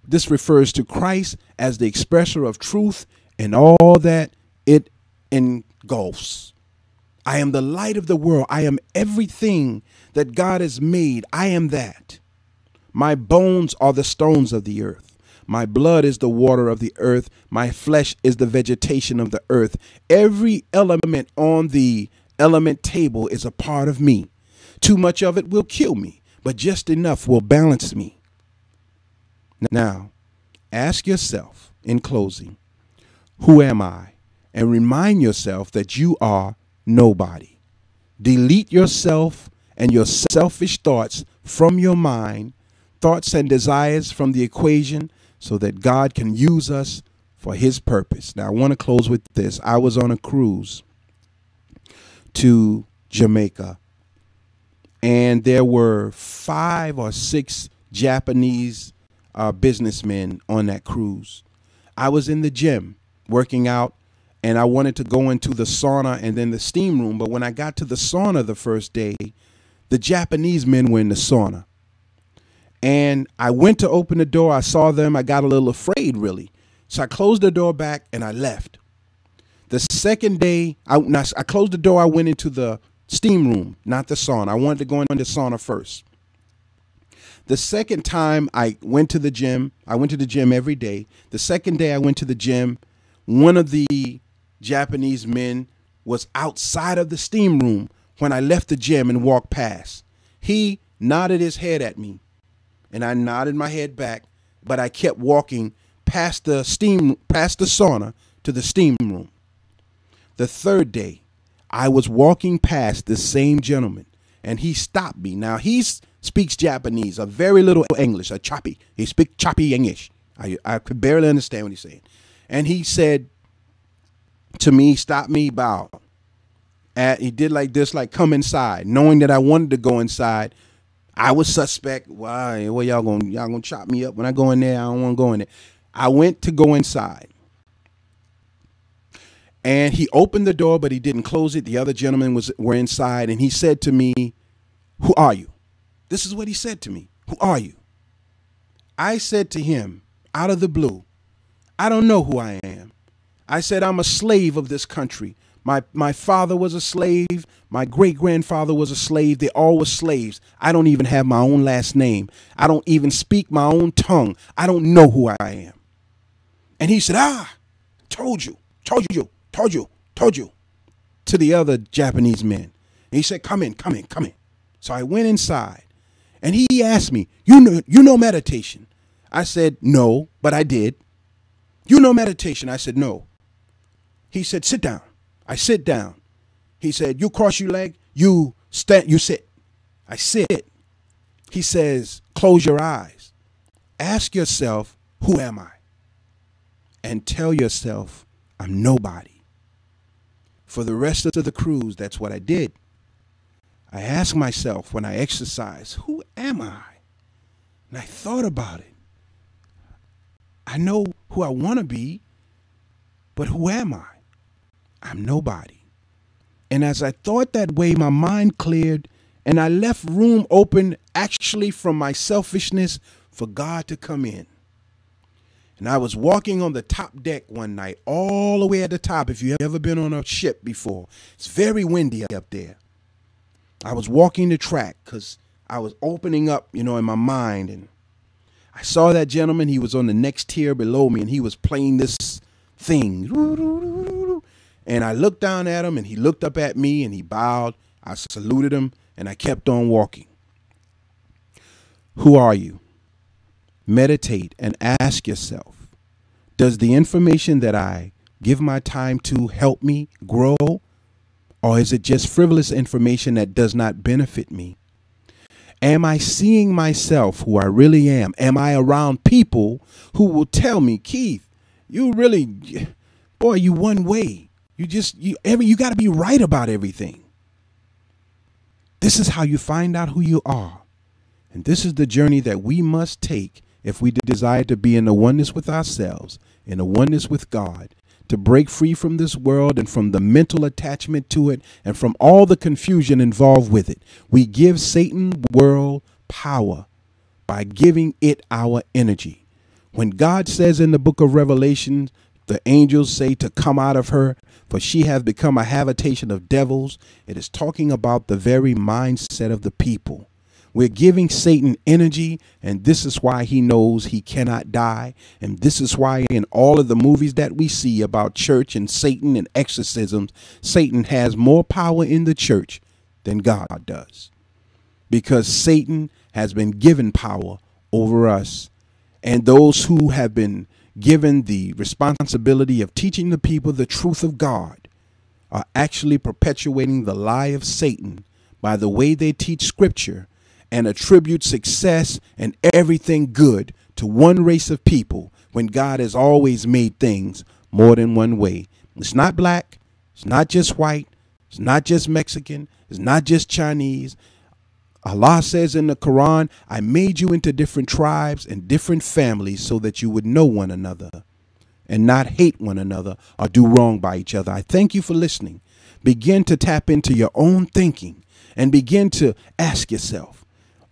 This refers to Christ as the expresser of truth and all that it engulfs. I am the light of the world. I am everything that God has made. I am that. My bones are the stones of the earth. My blood is the water of the earth. My flesh is the vegetation of the earth. Every element on the element table is a part of me. Too much of it will kill me, but just enough will balance me. Now, ask yourself in closing, who am I? And remind yourself that you are nobody. Delete yourself and your selfish thoughts from your mind, thoughts and desires from the equation, so that God can use us for his purpose. Now, I want to close with this. I was on a cruise to Jamaica, and there were 5 or 6 Japanese businessmen on that cruise. I was in the gym working out, and I wanted to go into the sauna and then the steam room. But when I got to the sauna the first day, the Japanese men were in the sauna. And I went to open the door. I saw them. I got a little afraid, really. So I closed the door back and I left. The second day, I closed the door. I went into the steam room, not the sauna. I wanted to go into the sauna first. The second time I went to the gym, I went to the gym every day. The second day I went to the gym, one of the Japanese men was outside of the steam room when I left the gym and walked past. He nodded his head at me, and I nodded my head back, but I kept walking past the sauna to the steam room. The third day, I was walking past the same gentleman, and he stopped me. Now, he speaks Japanese, a very little English, a choppy. He speaks choppy English. I could barely understand what he's saying. And he said to me, stop me, bow. He did like this, like come inside, knowing that I wanted to go inside. I was suspect. Why? Well, y'all gonna chop me up when I go in there? I don't want to go in there. I went to go inside. And he opened the door, but he didn't close it. The other gentlemen were inside, and he said to me, "Who are you?" This is what he said to me. "Who are you?" I said to him, out of the blue, "I don't know who I am." I said, "I'm a slave of this country. My father was a slave. My great-grandfather was a slave. They all were slaves. I don't even have my own last name. I don't even speak my own tongue. I don't know who I am." And he said, told you, to the other Japanese men. And he said, come in. So I went inside, and he asked me, you know meditation? I said, no, but I did. You know meditation? I said, no. He said, sit down. I sit down. He said, you cross your leg, you stand, you sit. I sit. He says, close your eyes. Ask yourself, who am I? And tell yourself, I'm nobody. For the rest of the cruise, that's what I did. I asked myself when I exercise, who am I? And I thought about it. I know who I want to be, but who am I? I'm nobody. And as I thought that way, my mind cleared, and I left room open actually from my selfishness for God to come in. And I was walking on the top deck one night, all the way at the top. If you've ever been on a ship before, it's very windy up there. I was walking the track because I was opening up, in my mind. And I saw that gentleman. He was on the next tier below me, and he was playing this thing. And I looked down at him, and he looked up at me, and he bowed. I saluted him, and I kept on walking. Who are you? Meditate and ask yourself, does the information that I give my time to help me grow, or is it just frivolous information that does not benefit me? Am I seeing myself who I really am? Am I around people who will tell me, Keith, you really, boy, you one way. You got to be right about everything. This is how you find out who you are. And this is the journey that we must take if we desire to be in the oneness with ourselves, in the oneness with God, to break free from this world and from the mental attachment to it and from all the confusion involved with it. We give Satan world power by giving it our energy. When God says in the book of Revelation, the angels say to come out of her, for she has become a habitation of devils, it is talking about the very mindset of the people. We're giving Satan energy, and this is why he knows he cannot die. And this is why in all of the movies that we see about church and Satan and exorcisms, Satan has more power in the church than God does. Because Satan has been given power over us. And those who have been given the responsibility of teaching the people the truth of God are actually perpetuating the lie of Satan by the way they teach scripture and attribute success and everything good to one race of people when God has always made things more than one way. It's not black. It's not just white. It's not just Mexican. It's not just Chinese. Allah says in the Quran, I made you into different tribes and different families so that you would know one another and not hate one another or do wrong by each other. I thank you for listening. Begin to tap into your own thinking and begin to ask yourself,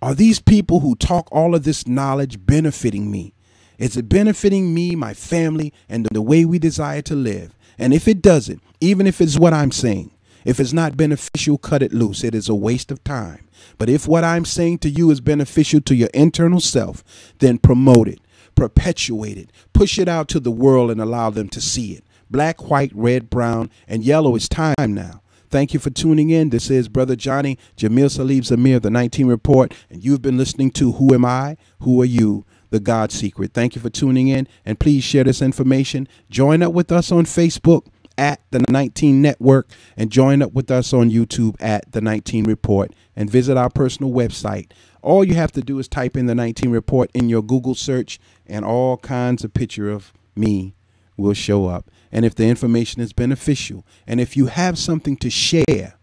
are these people who talk all of this knowledge benefiting me? Is it benefiting me, my family, and the way we desire to live? And if it doesn't, even if it's what I'm saying, if it's not beneficial, cut it loose. It is a waste of time. But if what I'm saying to you is beneficial to your internal self, then promote it, perpetuate it, push it out to the world and allow them to see it. Black, white, red, brown, and yellow. It's time now. Thank you for tuning in. This is Brother Johnny Jamil Salib Zamir, the 19 Report, and you've been listening to Who Am I? Who Are You? The God Secret. Thank you for tuning in, and please share this information. Join up with us on Facebook at the 19 Network, and join up with us on YouTube at the 19 Report, and visit our personal website. All you have to do is type in the 19 Report in your Google search, and all kinds of picture of me will show up. And if the information is beneficial, and if you have something to share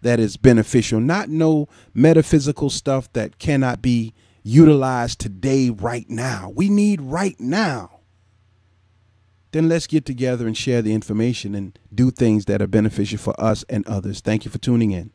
that is beneficial, not no metaphysical stuff that cannot be utilized today, right now. We need right now. then let's get together and share the information and do things that are beneficial for us and others. Thank you for tuning in.